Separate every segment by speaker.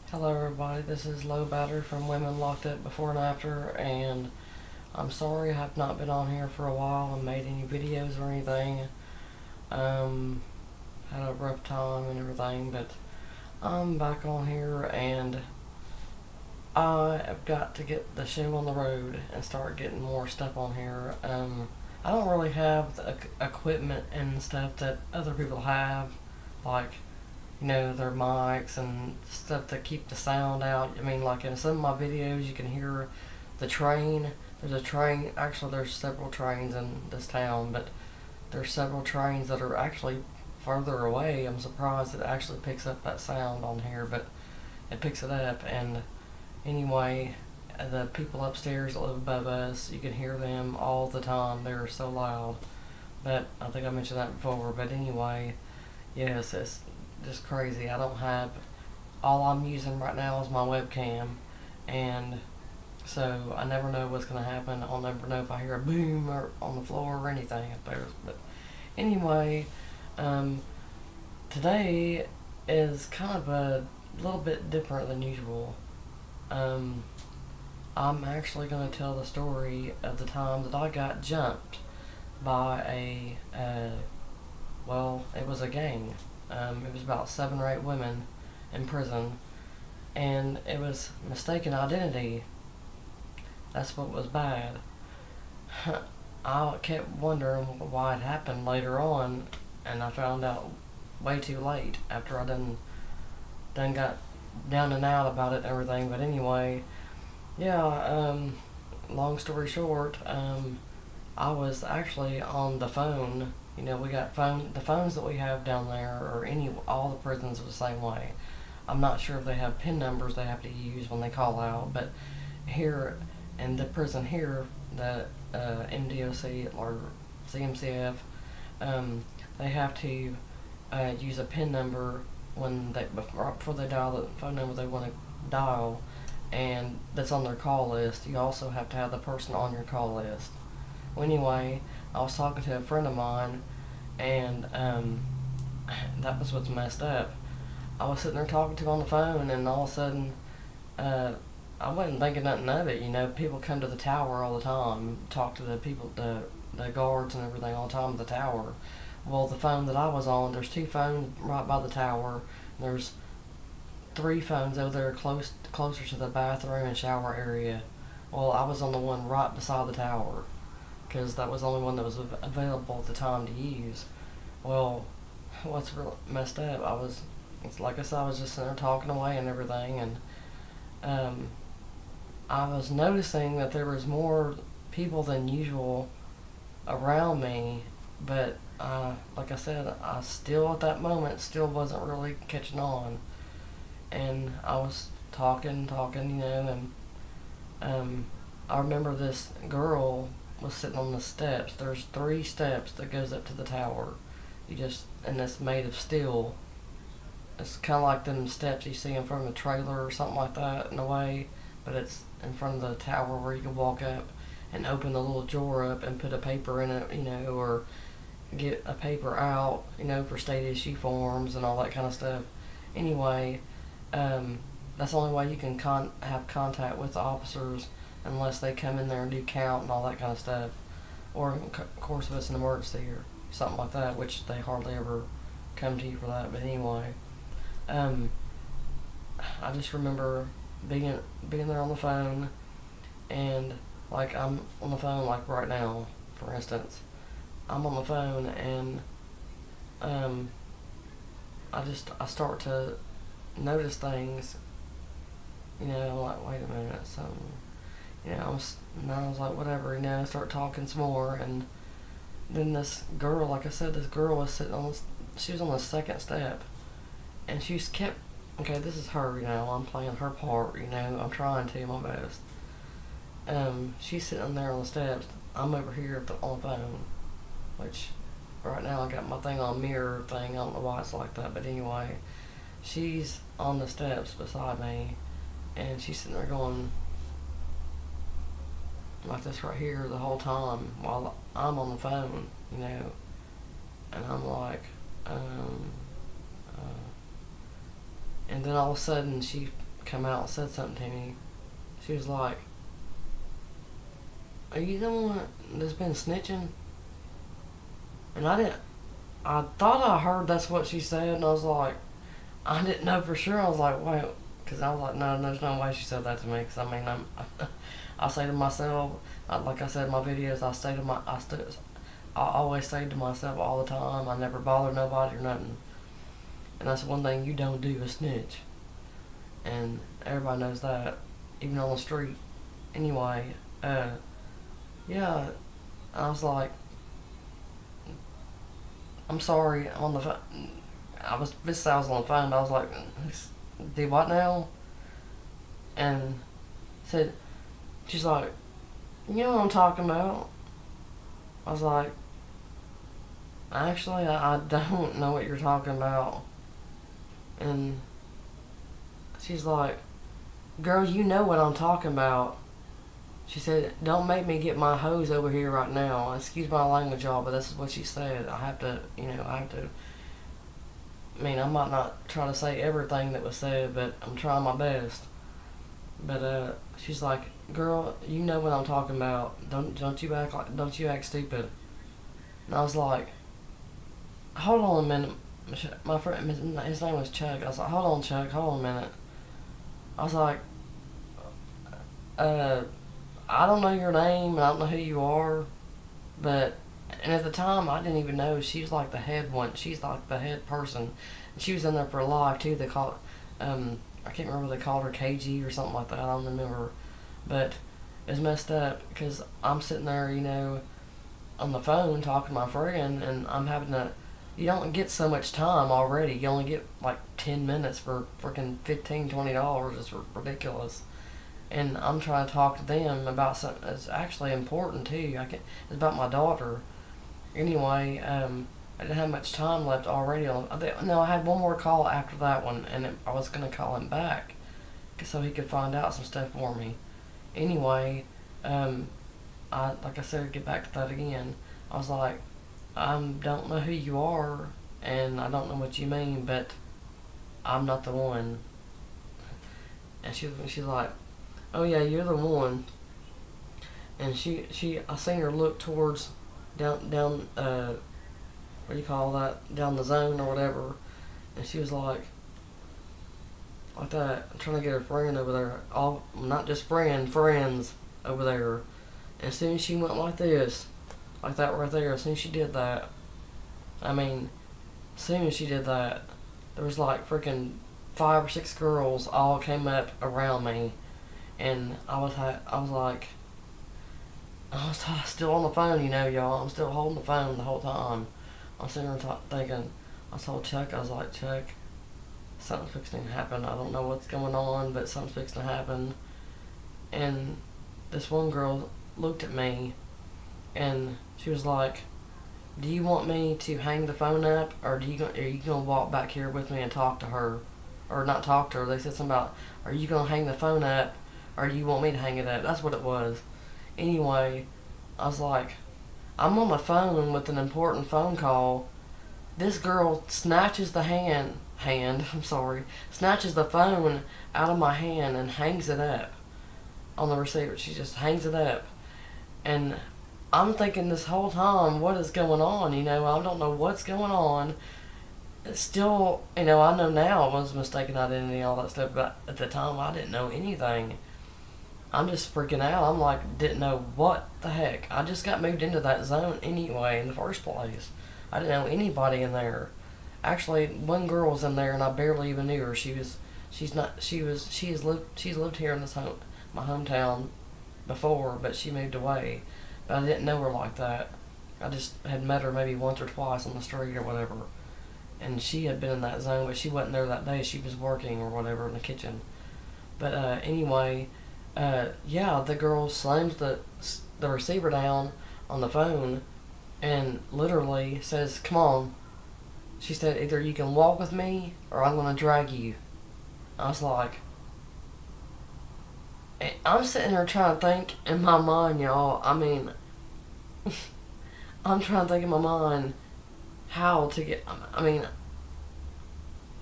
Speaker 1: Hello everybody, this is Low Batter from Women Locked Up Before and After, and I'm sorry I have not been on here for a while and made any videos or anything. Had a rough time and everything, but I'm back on here and I have got to get the show on the road and start getting more stuff on here. I don't really have the equipment and stuff that other people have, like their mics and stuff to keep the sound out. I mean, like in some of my videos, you can hear the train. There's a train, actually there's several trains in this town, but there's several trains that are actually further away. I'm surprised it actually picks up that sound on here, but it picks it up. And anyway, the people upstairs that live above us, you can hear them all the time. They're so loud. But I think I mentioned that before, but anyway, yes, it's just crazy. I don't have, all I'm using right now is my webcam, and so I never know what's going to happen. I'll never know if I hear a boom or on the floor or anything up there. But anyway, today is kind of a little bit different than usual. I'm actually going to tell the story of the time that I got jumped by well, it was a gang. It was about 7 or 8 women in prison, and it was mistaken identity. That's what was bad. I kept wondering why it happened later on, and I found out way too late after I done got down and out about it and everything. But anyway, yeah, long story short, I was actually on the phone. We got the phones that we have down there, or all the prisons are the same way. I'm not sure if they have PIN numbers they have to use when they call out, but here in the prison here, the MDOC or CMCF, they have to use a PIN number before they dial the phone number they want to dial, and that's on their call list. You also have to have the person on your call list. Well, anyway, I was talking to a friend of mine, and that was what's messed up. I was sitting there talking to him on the phone, and all of a sudden, I wasn't thinking nothing of it. People come to the tower all the time, talk to the people, the guards and everything all the time at the tower. Well, the phone that I was on, there's 2 phones right by the tower. There's 3 phones over there closer to the bathroom and shower area. Well, I was on the one right beside the tower, because that was the only one that was available at the time to use. Well, what's real messed up, it's like I said, I was just sitting there talking away and everything, and I was noticing that there was more people than usual around me, but like I said, I still at that moment still wasn't really catching on, and I was talking, and I remember this girl was sitting on the steps. There's 3 steps that goes up to the tower. And it's made of steel. It's kind of like them steps you see in front of a trailer or something like that in a way, but it's in front of the tower where you can walk up and open the little drawer up and put a paper in it, or get a paper out, for state issue forms and all that kind of stuff. Anyway, that's the only way you can have contact with the officers, unless they come in there and do count and all that kind of stuff, or of course if it's an emergency or something like that, which they hardly ever come to you for that. But anyway, I just remember being there on the phone, and like I'm on the phone like right now, for instance. I'm on the phone, and I start to notice things. You know, I'm like, wait a minute, something. You know, and I was like, whatever. You know, I start talking some more, and then this girl, like I said, this girl was sitting on. She was on the second step, and she just kept. Okay, this is her. You know, I'm playing her part. You know, I'm trying to my best. She's sitting there on the steps. I'm over here on the phone, which right now I got my thing on mirror thing. I don't know why it's like that, but anyway, she's on the steps beside me, and she's sitting there going like this right here the whole time while I'm on the phone, you know, and I'm like, and then all of a sudden she come out and said something to me. She was like, "Are you the one that's been snitching?" And I thought I heard that's what she said, and I was like, I didn't know for sure. I was like, wait, because I was like, no, there's no way she said that to me. Because I mean, I say to myself, like I said in my videos, I always say to myself all the time, I never bother nobody or nothing. And that's one thing you don't do is snitch. And everybody knows that, even on the street. Anyway, yeah, I was like, I'm sorry, I'm on the phone. I was on the phone, but I was like, do what now? And said, she's like, you know what I'm talking about? I was like, actually, I don't know what you're talking about. And she's like, girl, you know what I'm talking about. She said, don't make me get my hose over here right now. Excuse my language, y'all, but this is what she said. I have to. I mean, I might not try to say everything that was said, but I'm trying my best. But she's like, girl, you know what I'm talking about. Don't you act stupid. And I was like, hold on a minute. My friend, his name was Chuck. I was like, hold on, Chuck, hold on a minute. I was like, I don't know your name and I don't know who you are, and at the time I didn't even know she's like the head one. She's like the head person, and she was in there for live too. They called, I can't remember. They called her KG or something like that. I don't remember, but it's messed up because I'm sitting there, you know, on the phone talking to my friend, and I'm having to. You don't get so much time already. You only get like 10 minutes for freaking $15-$20. It's ridiculous. And I'm trying to talk to them about something that's actually important too. It's about my daughter. Anyway, I didn't have much time left already. I had one more call after that one, and I was gonna call him back, so he could find out some stuff for me. Anyway, like I said, get back to that again. I was like, I don't know who you are, and I don't know what you mean, but I'm not the one. And she's like, oh yeah, you're the one. And I seen her look towards down what do you call that, down the zone or whatever, and she was like that. I'm trying to get her friend over there, all not just friends over there. And as soon as she went like this, like that right there, as soon as she did that, I mean, as soon as she did that, there was like freaking 5 or 6 girls all came up around me. And I was like, I was still on the phone, you know, y'all. I'm still holding the phone the whole time. I'm sitting there thinking, I told Chuck, I was like, Chuck, something's fixing to happen. I don't know what's going on, but something's fixing to happen. And this one girl looked at me, and she was like, do you want me to hang the phone up, or are you going to walk back here with me and talk to her? Or not talk to her. They said something about, are you going to hang the phone up, or do you want me to hang it up? That's what it was. Anyway, I was like, I'm on the phone with an important phone call. This girl snatches the snatches the phone out of my hand and hangs it up on the receiver. She just hangs it up. And I'm thinking this whole time, what is going on? You know, I don't know what's going on. Still, you know, I know now I was mistaken identity and all that stuff, but at the time I didn't know anything. I'm just freaking out. I'm like, didn't know what the heck. I just got moved into that zone anyway in the first place. I didn't know anybody in there Actually, one girl was in there, and I barely even knew her. She's not, she's lived here in my hometown before, but she moved away. But I didn't know her like that. I just had met her maybe once or twice on the street or whatever. And she had been in that zone, but she wasn't there that day. She was working or whatever in the kitchen. But anyway, yeah, the girl slams the receiver down on the phone and literally says, "Come on." She said, "Either you can walk with me or I'm going to drag you." I was like, I'm sitting there trying to think in my mind, y'all. I mean, I'm trying to think in my mind how to get. I mean,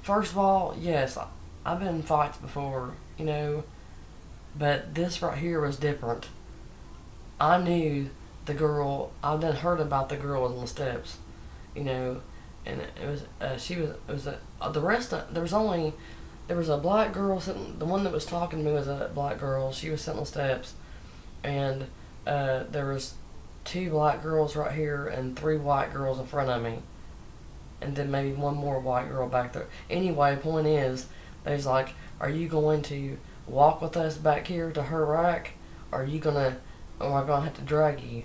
Speaker 1: first of all, yes, I've been in fights before, but this right here was different. I knew the girl. I've done heard about the girl on the steps, and it was she was it was the rest of, there was a black girl sitting. The one that was talking to me was a black girl. She was sitting on the steps, and there was two black girls right here and three white girls in front of me, and then maybe one more white girl back there. Anyway, point is, they was like, "Are you going to walk with us back here to her rack? Or are you gonna? Or am I gonna have to drag you?"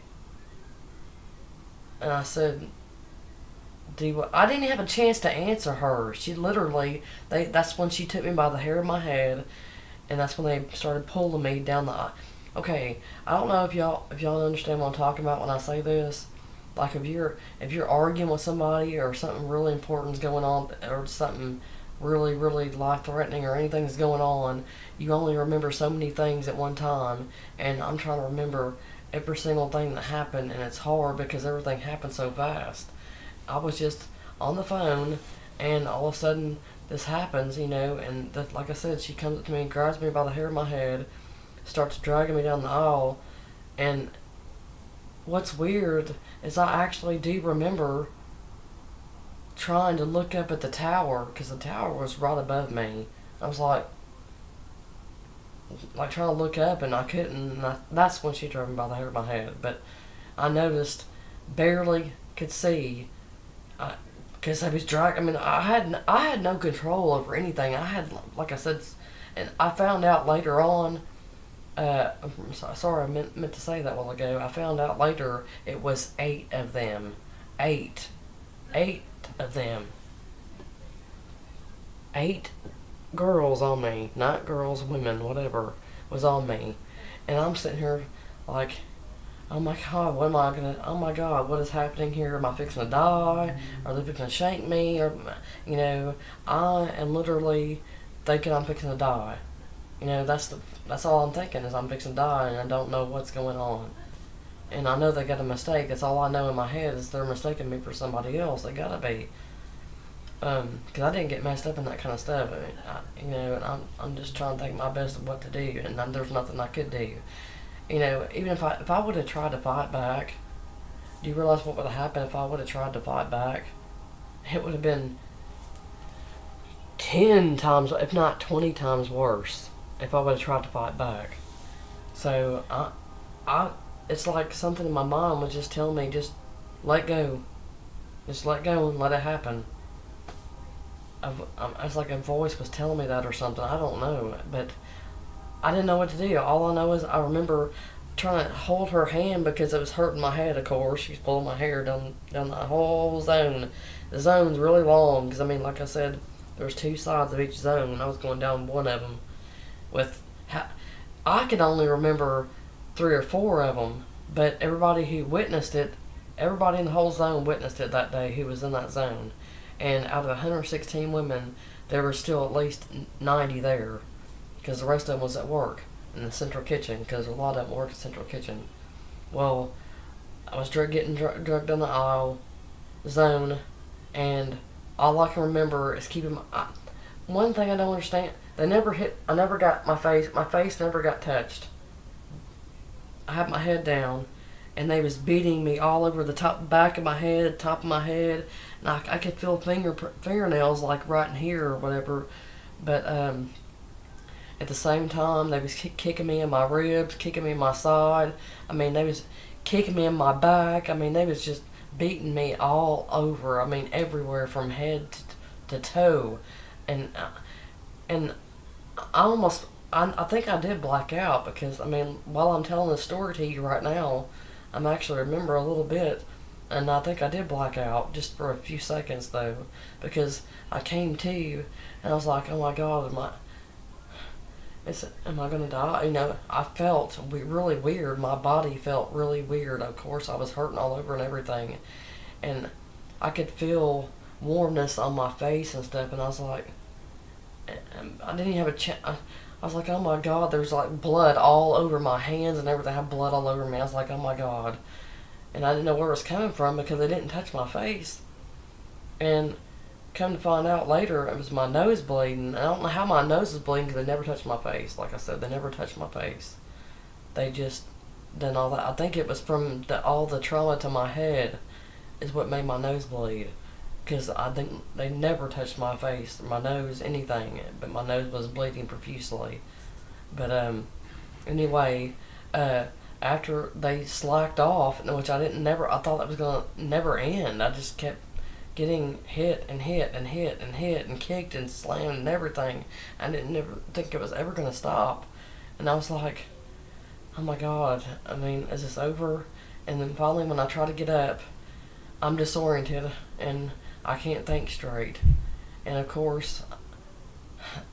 Speaker 1: And I said, I didn't have a chance to answer her. She literally, that's when she took me by the hair of my head, and that's when they started pulling me down the aisle. Okay, I don't know if y'all understand what I'm talking about when I say this. Like if you're arguing with somebody or something really important is going on or something really really life threatening or anything's going on, you only remember so many things at one time, and I'm trying to remember every single thing that happened, and it's hard because everything happened so fast. I was just on the phone, and all of a sudden this happens, and like I said, she comes up to me and grabs me by the hair of my head, starts dragging me down the aisle, and what's weird is I actually do remember trying to look up at the tower, because the tower was right above me. I was like trying to look up, and I couldn't, and that's when she drove me by the hair of my head. But I noticed, barely could see, because I was dragging. I mean, I had no control over anything. I had, like I said, and I found out later on. I'm sorry, I meant to say that a while ago. I found out later it was 8 of them. 8 of them. 8 girls on me, not girls, women, whatever, was on me, and I'm sitting here like, oh my god, oh my god, what is happening here? Am I fixing to die? Are they fixing to shank me? Or, I am literally thinking I'm fixing to die. That's all I'm thinking is I'm fixing to die, and I don't know what's going on. And I know they got a mistake. That's all I know in my head is they're mistaking me for somebody else. They gotta be. Because I didn't get messed up in that kind of stuff. And I'm just trying to think my best of what to do, and there's nothing I could do. Even if I would have tried to fight back, do you realize what would have happened if I would have tried to fight back? It would have been 10 times, if not 20 times worse, if I would have tried to fight back. So it's like something in my mind was just telling me, just let go, and let it happen. It's like a voice was telling me that or something. I don't know, but I didn't know what to do. All I know is I remember trying to hold her hand because it was hurting my head. Of course, she's pulling my hair down the whole zone. The zone's really long because like I said, there was 2 sides of each zone, and I was going down one of them. I could only remember 3 or 4 of them, but everybody who witnessed it, everybody in the whole zone witnessed it that day who was in that zone. And out of 116 women, there were still at least 90 there, because the rest of them was at work in the central kitchen, because a lot of them worked at central kitchen. Well, I was getting drugged down the aisle zone, and all I can remember is keeping one thing I don't understand. They never hit. I never got my face. My face never got touched. I had my head down, and they was beating me all over the back of my head, top of my head, and I could feel fingernails like right in here or whatever. But at the same time, they was kicking me in my ribs, kicking me in my side. They was kicking me in my back. They was just beating me all over. I mean, everywhere from head to toe, and and I almost. I think I did black out because I mean, while I'm telling this story to you right now, I'm actually remember a little bit, and I think I did black out just for a few seconds though, because I came to, and I was like, oh my god, am I gonna die? You know, I felt really weird. My body felt really weird. Of course, I was hurting all over and everything, and I could feel warmness on my face and stuff. And I was like, I didn't even have a chance. I was like, oh my god, there's like blood all over my hands and everything. I had blood all over me. I was like, oh my god, and I didn't know where it was coming from because they didn't touch my face. And come to find out later, it was my nose bleeding. I don't know how my nose is bleeding because they never touched my face. Like I said, they never touched my face. They just done all that. I think it was from all the trauma to my head is what made my nose bleed. Because I think they never touched my face, my nose, anything. But my nose was bleeding profusely. But anyway, after they slacked off, which I thought that was gonna never end. I just kept getting hit and hit and hit and hit and kicked and slammed and everything. I didn't never think it was ever gonna stop. And I was like, oh my god, I mean, is this over? And then finally when I try to get up, I'm disoriented and I can't think straight. And of course,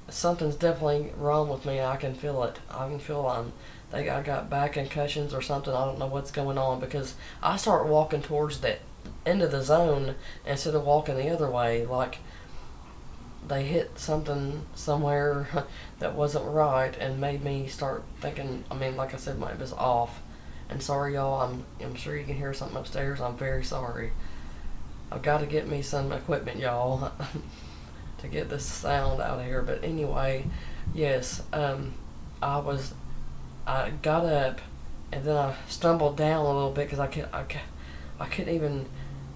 Speaker 1: something's definitely wrong with me. I can feel it. I can feel I got back concussions or something. I don't know what's going on because I start walking towards the end of the zone instead of walking the other way. Like they hit something somewhere that wasn't right and made me start thinking. I mean, like I said, it was off. And sorry, y'all. I'm sure you can hear something upstairs. I'm very sorry. I've got to get me some equipment, y'all, to get this sound out of here. But anyway, yes, I got up and then I stumbled down a little bit because I couldn't even,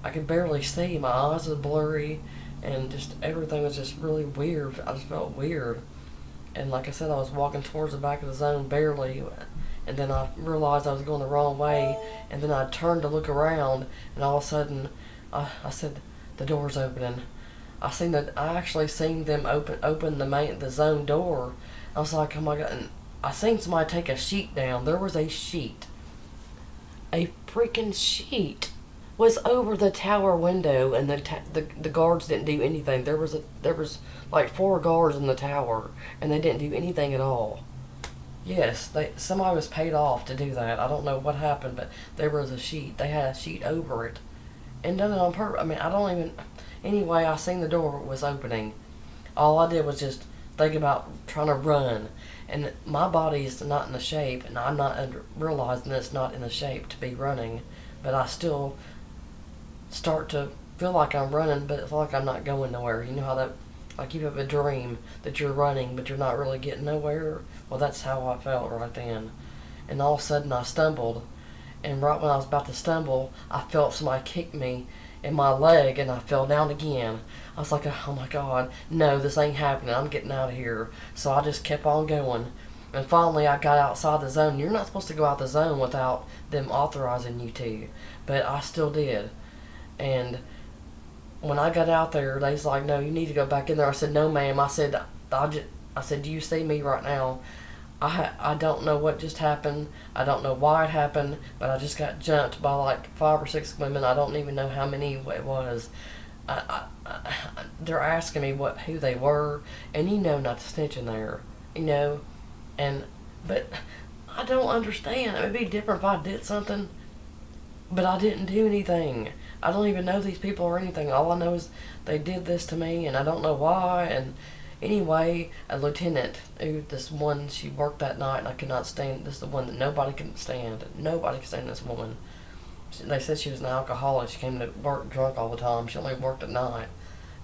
Speaker 1: I could barely see. My eyes were blurry and just everything was just really weird. I just felt weird. And like I said, I was walking towards the back of the zone barely. And then I realized I was going the wrong way. And then I turned to look around and all of a sudden, I said, the door's opening. I actually seen them open the zone door. I was like, oh my god. And I seen somebody take a sheet down. There was a sheet. A freaking sheet was over the tower window, and the guards didn't do anything. There was like 4 guards in the tower, and they didn't do anything at all. Yes, somebody was paid off to do that. I don't know what happened, but there was a sheet. They had a sheet over it, and done it on purpose. I mean, I don't even. Anyway, I seen the door was opening. All I did was just think about trying to run, and my body is not in the shape, and I'm not realizing it's not in the shape to be running, but I still start to feel like I'm running, but it's like I'm not going nowhere. You know how that, like you have a dream that you're running, but you're not really getting nowhere? Well, that's how I felt right then. And all of a sudden I stumbled, and right when I was about to stumble, I felt somebody kick me in my leg, and I fell down again. I was like, oh my god, no, this ain't happening. I'm getting out of here. So I just kept on going. And finally I got outside the zone. You're not supposed to go out the zone without them authorizing you to. But I still did. And when I got out there, they was like, no, you need to go back in there. I said, no, ma'am. I said, do you see me right now? I don't know what just happened. I don't know why it happened, but I just got jumped by like 5 or 6 women. I don't even know how many it was. They're asking me who they were, and you know not to snitch in there, you know. But I don't understand. It would be different if I did something, but I didn't do anything. I don't even know these people or anything. All I know is they did this to me, and I don't know why. And anyway, a lieutenant, she worked that night, and I could not stand. This is the one that nobody can stand. Nobody can stand this woman. They said she was an alcoholic. She came to work drunk all the time. She only worked at night.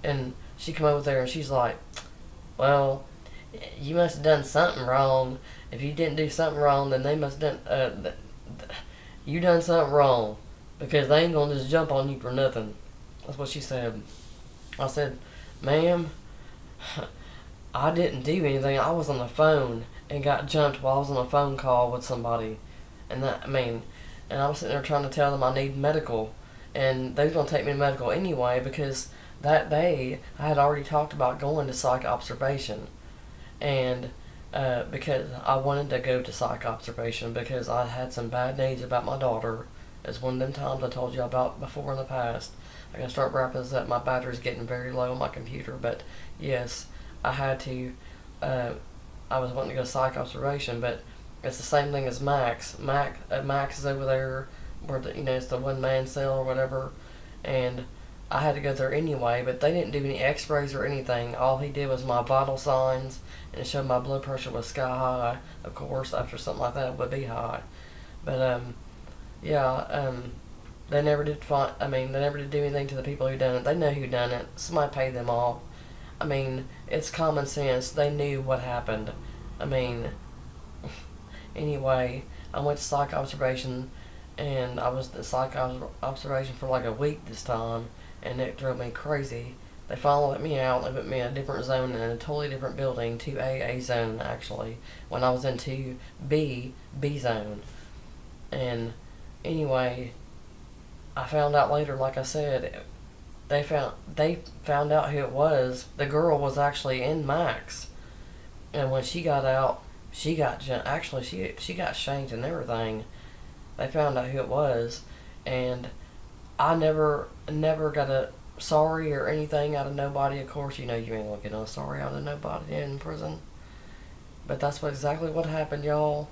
Speaker 1: And she come over there, and she's like, well, you must have done something wrong. If you didn't do something wrong, then they must have done, you done something wrong. Because they ain't gonna just jump on you for nothing. That's what she said. I said, ma'am, I didn't do anything. I was on the phone and got jumped while I was on a phone call with somebody. And I was sitting there trying to tell them I need medical. and they was gonna take me to medical anyway because that day I had already talked about going to psych observation, and because I wanted to go to psych observation because I had some bad news about my daughter. It's one of them times I told you about before in the past. I can start wrapping this up. My battery's getting very low on my computer, but yes, I had to. I was wanting to go to psych observation, but it's the same thing as Max. Max is over there where it's the one man cell or whatever, and I had to go there anyway. But they didn't do any X-rays or anything. All he did was my vital signs, and it showed my blood pressure was sky high. Of course, after something like that, it would be high. But yeah, they never did find. I mean, they never did do anything to the people who done it. They know who done it. Somebody paid them off. I mean, it's common sense. They knew what happened. I mean, anyway, I went to psych observation, and I was in psych observation for like a week this time, and it drove me crazy. They finally let me out. They put me in a different zone in a totally different building, 2A zone actually, when I was in 2B zone. And anyway, I found out later, like I said, they found out who it was. The girl was actually in Max, and when she got out, she got shanked and everything. They found out who it was, and I never got a sorry or anything out of nobody. Of course, you ain't gonna get no sorry out of nobody in prison. But that's exactly what happened, y'all.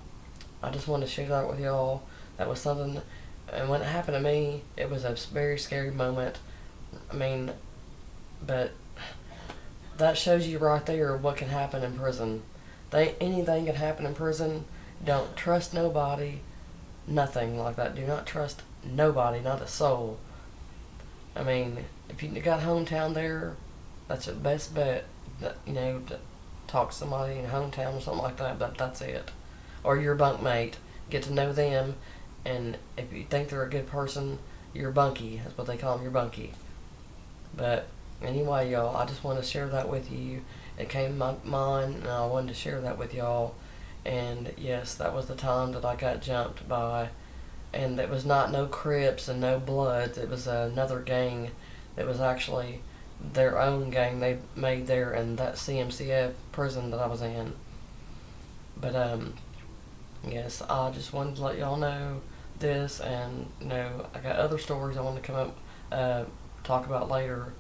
Speaker 1: I just wanted to share that with y'all. That was something, and when it happened to me, it was a very scary moment. I mean, but that shows you right there what can happen in prison. Anything can happen in prison. Don't trust nobody. Nothing like that. Do not trust nobody, not a soul. I mean, if you got hometown there, that's your best bet. To talk to somebody in hometown or something like that. But that's it. Or your bunkmate. Get to know them, and if you think they're a good person, your bunkie. That's what they call them, your bunkie. But anyway, y'all, I just want to share that with you. It came to my mind, and I wanted to share that with y'all. And yes, that was the time that I got jumped by. And it was not no Crips and no Bloods. It was another gang that was actually their own gang they made there in that CMCF prison that I was in. But yes, I just wanted to let y'all know this, and I got other stories I want to come up talk about later.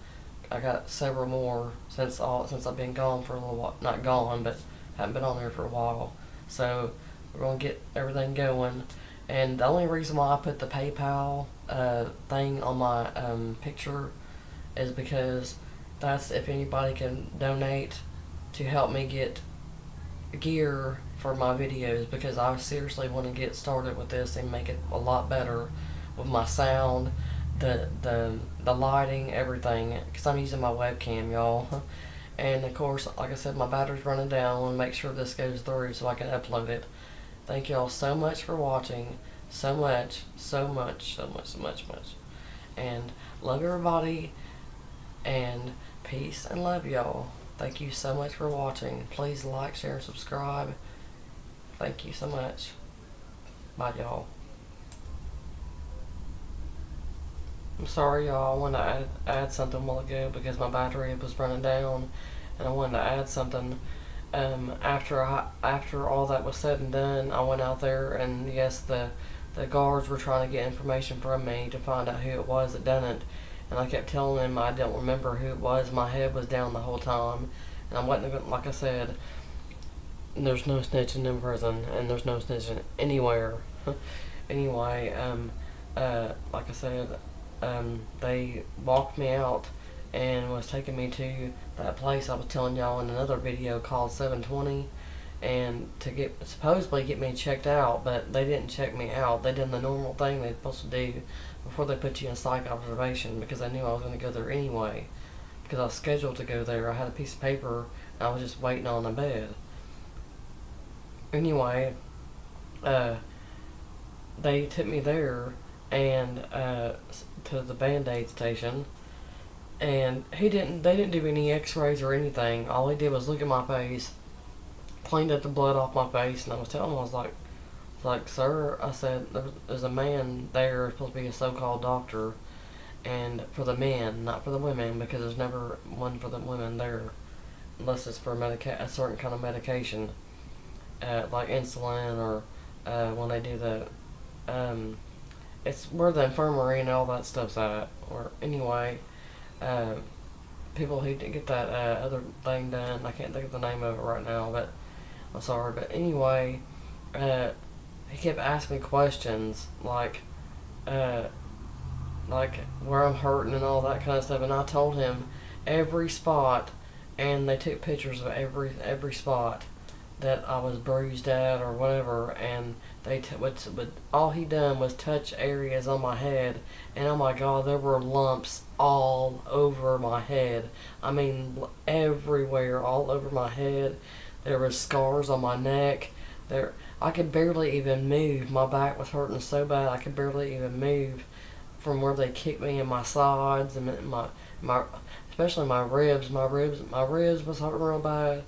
Speaker 1: I got several more since I've been gone for a little while. Not gone, but haven't been on there for a while. So we're gonna get everything going. And the only reason why I put the PayPal thing on my picture is because that's if anybody can donate to help me get gear for my videos, because I seriously want to get started with this and make it a lot better with my sound, the lighting, everything, because I'm using my webcam, y'all. And of course, like I said, my battery's running down. I want to make sure this goes through so I can upload it. Thank y'all so much for watching. So much. And love everybody. And peace and love, y'all. Thank you so much for watching. Please like, share, and subscribe. Thank you so much. Bye, y'all. I'm sorry, y'all. I wanted to add something a while ago because my battery was running down, and I wanted to add something. After all that was said and done, I went out there, and yes, the guards were trying to get information from me to find out who it was that done it, and I kept telling them I don't remember who it was. My head was down the whole time, and I wasn't, like I said, there's no snitching in prison, and there's no snitching anywhere. Anyway, like I said, they walked me out and was taking me to that place I was telling y'all in another video called 720, and to supposedly get me checked out, but they didn't check me out. They did the normal thing they're supposed to do before they put you in psych observation, because I knew I was going to go there anyway, because I was scheduled to go there. I had a piece of paper, and I was just waiting on the bed. Anyway, they took me there and to the Band-Aid station, and they didn't do any x-rays or anything. All he did was look at my face, cleaned up the blood off my face, and I was telling him, I was like, sir, I said, there's a man there, supposed to be a so-called doctor, and for the men, not for the women, because there's never one for the women there, unless it's for a certain kind of medication, like insulin or when they do the it's where the infirmary and all that stuff's at. Or anyway, uh, people who get that other thing done. I can't think of the name of it right now, but I'm sorry. But anyway, uh, he kept asking me questions uh, like where I'm hurting and all that kind of stuff, and I told him every spot, and they took pictures of every spot that I was bruised at or whatever, and but all he done was touch areas on my head, and oh my god, there were lumps all over my head. I mean, everywhere, all over my head. There was scars on my neck. There, I could barely even move. My back was hurting so bad I could barely even move from where they kicked me in my sides and my especially my ribs. My ribs was hurting real bad.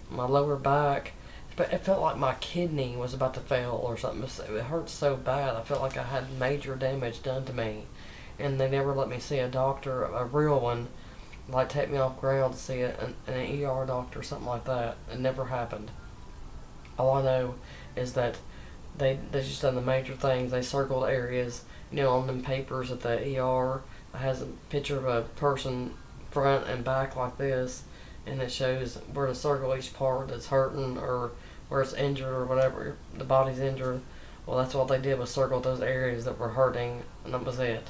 Speaker 1: My lower back. But it felt like my kidney was about to fail or something. It hurt so bad. I felt like I had major damage done to me. And they never let me see a doctor, a real one, like take me off ground to see an ER doctor or something like that. It never happened. All I know is that they just done the major things. They circled areas, on them papers at the ER. It has a picture of a person front and back like this, and it shows where to circle each part that's hurting or where it's injured or whatever, the body's injured. Well, that's what they did, was circle those areas that were hurting, and that was it.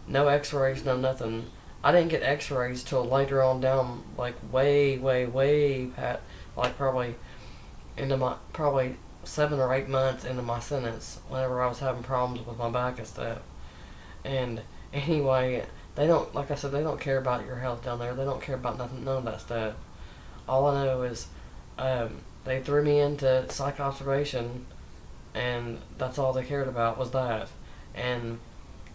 Speaker 1: No x-rays, no nothing. I didn't get x-rays till later on down, like way, way, way past, like probably 7 or 8 months into my sentence, whenever I was having problems with my back and stuff. And anyway, they don't, like I said, they don't care about your health down there. They don't care about nothing, none of that stuff. All I know is they threw me into psych observation, and that's all they cared about was that. And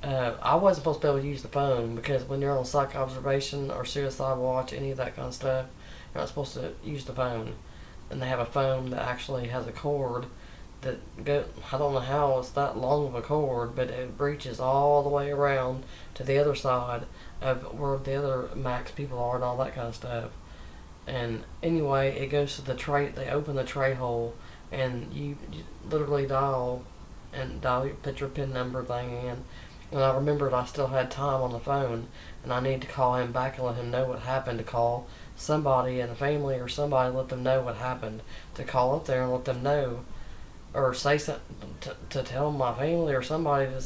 Speaker 1: I wasn't supposed to be able to use the phone, because when you're on psych observation or suicide watch, any of that kind of stuff, you're not supposed to use the phone. And they have a phone that actually has a cord that I don't know how it's that long of a cord, but it reaches all the way around to the other side of where the other max people are and all that kind of stuff. And anyway, it goes to the tray. They open the tray hole, and you literally put your PIN number thing in. And I remembered I still had time on the phone, and I need to call him back and let him know what happened. To call somebody in the family or somebody, let them know what happened. To call up there and let them know, or say something to tell my family or somebody to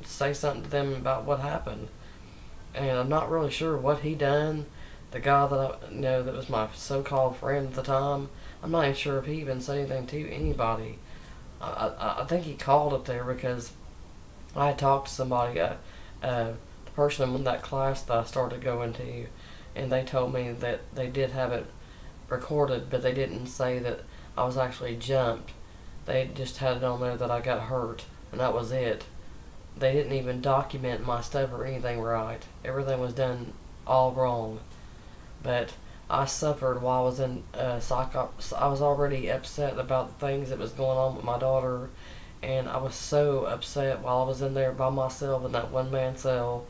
Speaker 1: say something to them about what happened. And I'm not really sure what he done. The guy that that was my so-called friend at the time, I'm not even sure if he even said anything to anybody. I think he called up there because I had talked to somebody, the person in that class that I started going to, and they told me that they did have it recorded, but they didn't say that I was actually jumped. They just had it on there that I got hurt, and that was it. They didn't even document my stuff or anything right. Everything was done all wrong. But I suffered while I was in psych. I was already upset about the things that was going on with my daughter, and I was so upset while I was in there by myself in that one-man cell.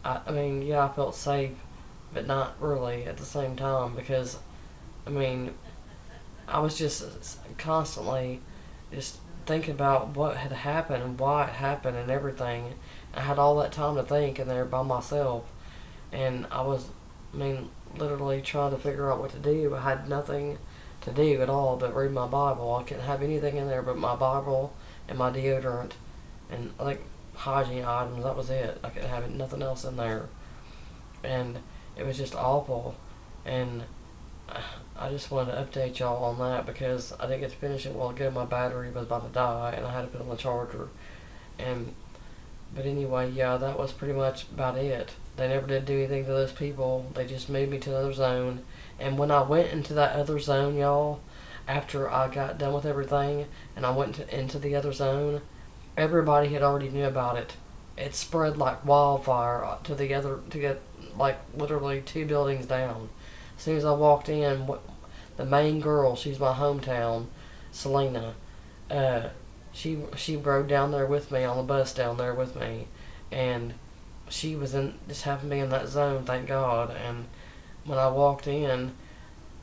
Speaker 1: I mean, yeah, I felt safe, but not really at the same time, because, I mean, I was just constantly just thinking about what had happened and why it happened and everything. I had all that time to think in there by myself, and I was, literally trying to figure out what to do. I had nothing to do at all but read my Bible. I couldn't have anything in there but my Bible and my deodorant and hygiene items. That was it. I couldn't have nothing else in there, and it was just awful. And I just wanted to update y'all on that because I didn't get to finish it a while ago. My battery was about to die, and I had to put it on the charger. But anyway, yeah, that was pretty much about it. They never did do anything to those people. They just moved me to another zone. And when I went into that other zone, y'all, after I got done with everything, and I went into the other zone, everybody had already knew about it. It spread like wildfire to get literally 2 buildings down. As soon as I walked in, the main girl, she's my hometown, Selena, she rode down there with me on the bus down there with me, and she was in just happened to be in that zone, thank God. And when I walked in,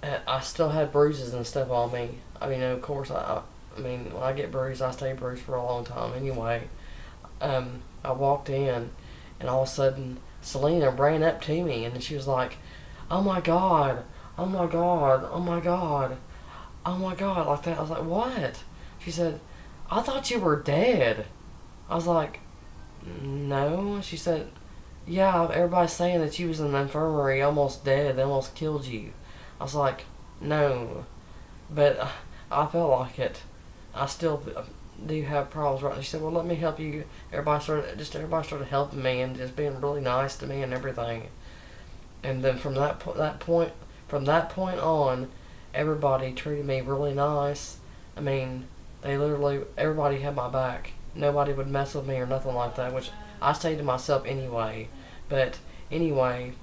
Speaker 1: I still had bruises and stuff on me. I mean, of course, I mean, when I get bruised, I stay bruised for a long time. Anyway, I walked in, and all of a sudden, Selena ran up to me, and she was like, "Oh my God, oh my God, oh my God, oh my God," like that. I was like, "What?" She said, "I thought you were dead." I was like, "No." She said, "Yeah, everybody's saying that you was in the infirmary, almost dead. They almost killed you." I was like, "No," but I felt like it. I still do have problems right now. She said, "Well, let me help you." Everybody started helping me and just being really nice to me and everything. And then from that point on, everybody treated me really nice. I mean, everybody had my back. Nobody would mess with me or nothing like that, which I stayed to myself anyway. But anyway,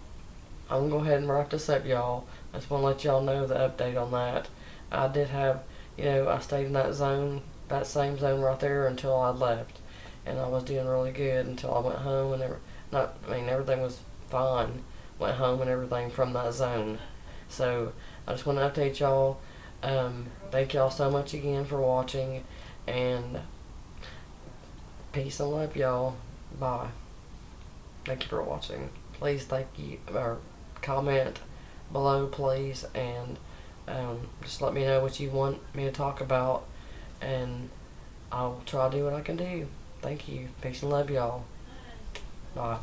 Speaker 1: I'm gonna go ahead and wrap this up, y'all. I just want to let y'all know the update on that. I did have, I stayed in that zone, that same zone right there until I left, and I was doing really good until I went home and everything was fine. Went home and everything from that zone. So I just want to update y'all. Thank y'all so much again for watching, and peace and love, y'all. Bye. Thank you for watching. Please comment below, please, and just let me know what you want me to talk about, and I'll try to do what I can do. Thank you. Peace and love, y'all. Bye.